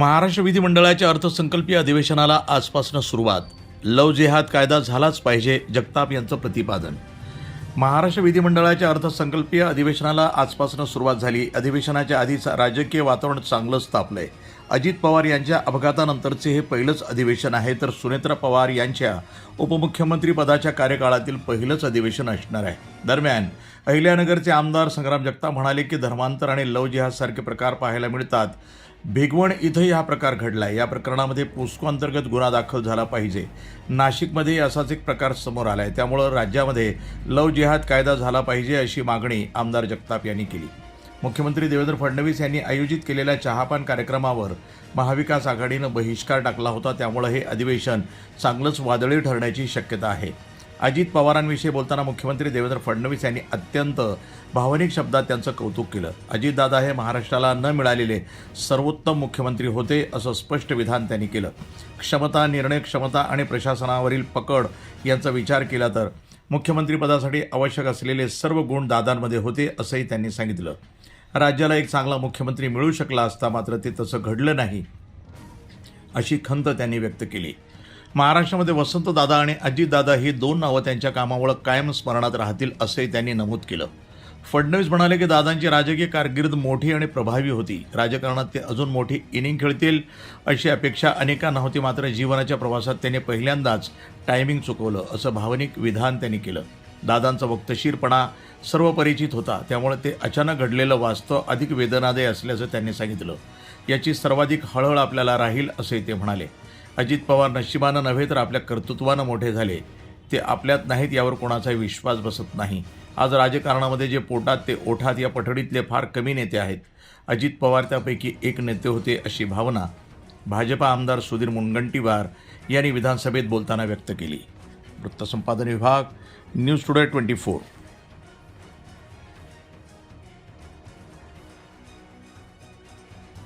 महाराष्ट्र विधिमंडळाच्या अर्थसंकल्पीय अधिवेशनाला आजपासून सुरुवात. लव जेहाद कायदा झालाच पाहिजे, जगताप यांचं प्रतिपादन. महाराष्ट्र विधिमंडळाच्या अर्थसंकल्पीय अधिवेशनाला आजपासून सुरुवात झाली. अधिवेशनाच्या आधीच राजकीय वातावरण चांगलंच तापलंय. अजित पवार यांच्या अपघातानंतरचे हे पहिलंच अधिवेशन आहे, तर सुनेत्रा पवार यांच्या उपमुख्यमंत्री पदाच्या कार्यकाळातील पहिलंच अधिवेशन असणार आहे. दरम्यान अहिल्यानगरचे आमदार संग्राम जगताप म्हणाले की धर्मांतर आणि लव जिहाद सारखे प्रकार पाहायला मिळतात. भिगवण इथंही हा प्रकार घडलाय. या प्रकरणामध्ये पोस्को अंतर्गत गुन्हा दाखल झाला पाहिजे. नाशिकमध्ये असाच एक प्रकार समोर आलाय. त्यामुळं राज्यामध्ये लव जिहाद कायदा झाला पाहिजे अशी मागणी आमदार जगताप यांनी केली. मुख्यमंत्री देवेंद्र फडणवीस यांनी आयोजित केलेल्या चहापान कार्यक्रमावर महाविकास आघाडीनं बहिष्कार टाकला होता. त्यामुळे हे अधिवेशन चांगलंच वादळी ठरण्याची शक्यता आहे. अजित पवारांविषयी बोलताना मुख्यमंत्री देवेंद्र फडणवीस यांनी अत्यंत भावनिक शब्दात त्यांचं कौतुक केलं. अजितदादा हे महाराष्ट्राला न मिळालेले सर्वोत्तम मुख्यमंत्री होते, असं स्पष्ट विधान त्यांनी केलं. क्षमता, निर्णय क्षमता आणि प्रशासनावरील पकड यांचा विचार केला तर मुख्यमंत्रीपदासाठी आवश्यक असलेले सर्व गुण दादांमध्ये होते, असंही त्यांनी सांगितलं. राज्याला एक चांगला मुख्यमंत्री मिळू शकला असता, मात्र ते तसं घडलं नाही, अशी खंत त्यांनी व्यक्त केली. महाराष्ट्रामध्ये वसंतदादा आणि अजितदादा ही दोन नावं त्यांच्या कामामुळे कायम स्मरणात राहतील, असंही त्यांनी नमूद केलं. फडणवीस म्हणाले की दादांची राजकीय कारकीर्द मोठी आणि प्रभावी होती. राजकारणात ते अजून मोठी इनिंग खेळतील अशी अपेक्षा अनेकांना होती, मात्र जीवनाच्या प्रवासात त्यांनी पहिल्यांदाच टायमिंग चुकवलं, असं भावनिक विधान त्यांनी केलं. दादांचा वक्तशीरपणा सर्व परिचित होता, त्यामुळे ते अचानक घडलेलं वास्तव अधिक वेदनादायी असल्याचं त्यांनी सांगितलं. याची सर्वाधिक हळहळ आपल्याला राहील, असंही ते म्हणाले. अजित पवार नशिबानं नव्हे तर आपल्या कर्तृत्वानं मोठे झाले. ते आपल्यात नाहीत यावर कोणाचाही विश्वास बसत नाही. आज राजकारणामध्ये जे पोटात ते ओठात या पठडीतले फार कमी नेते आहेत. अजित पवार त्यापैकी एक नेते होते, अशी भावना भाजपा आमदार सुधीर मुनगंटीवार यांनी विधानसभेत बोलताना व्यक्त केली. वृत्तसंपादन विभाग, न्यूज टुडे 24.